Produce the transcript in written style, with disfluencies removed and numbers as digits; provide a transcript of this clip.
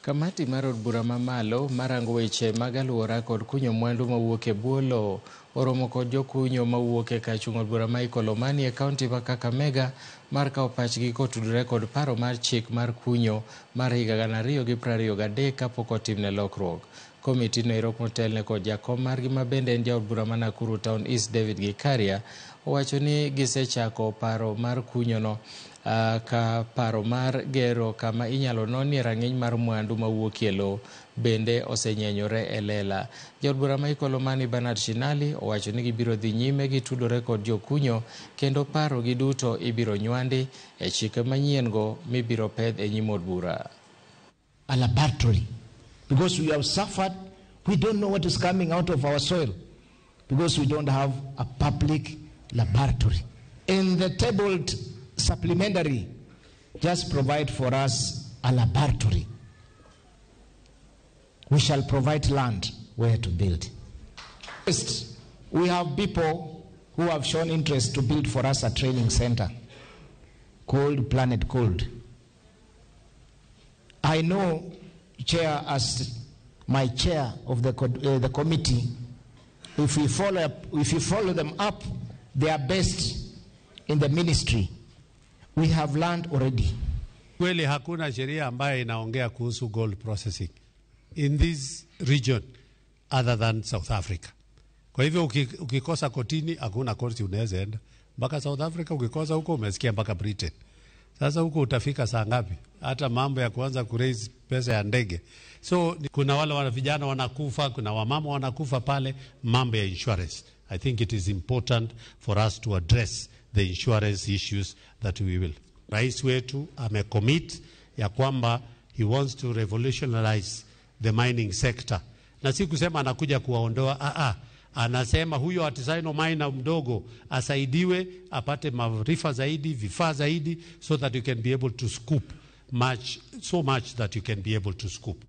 Kamati mar od bura mamalo marango weche mag aluora kod kunyo mwandu mawuok e bwo lowo oromo kod jokunyo mawuok e kar chung' od bura ma Ikolomani e kaunti ma Kakamega mar kawo pachgi kotudore kod paro mar chik mar kunyo mar higa 2023 kapok otimne lokruok. Komiti no ero motelne kod jakom margi ma bende en jaod bura ma Nakuru Town East David Gikaria owacho ni gisechako paro mar kunyo no ka paro mar gero kama inyalo nonie rang'iny mar mwandu mawuok e lowo bende osenyenyore e lela. Jaod bura ma Ikolomani Bernard Shinali owacho ni gibiro dhi nyime gi tudore kod jokunyo kendo paro gi duto ibiro nywandi e chike manyien go mibiro pedh e nyim od bura. A laboratory, because we have suffered, we don't know what is coming out of our soil because we don't have a public laboratory. In the tabled supplementary, just provide for us a laboratory. We shall provide land where to build. First, we have people who have shown interest to build for us a training center called Planet Gold. I know, Chair, as my chair of the committee, if we follow them up, they are best in the ministry. We have learned already. Kweli hakuna sheria ambayo inaongea kuhusu gold processing in this region other than South Africa. Kwa hivyo ukikosa kotini hakuna korti unaweza enda. Mpaka South Africa ukikosa huko umesikia mpaka Britain. Sasa huko utafika saa ngapi? Hata mambo ya kuanza kuraise pesa ya ndege. So kuna wale vijana wanakufa, kuna wamama wanakufa pale, mambo ya insurance. I think it is important for us to address the insurance issues that we will. Rais wetu amecommit ya kwamba he wants to revolutionize the mining sector. Na si kusema anakuja kuwaondoa, anasema huyo artisanal miner mdogo asaidiwe apate maarifa zaidi, vifaa zaidi, so that you can be able to scoop so much that you can be able to scoop.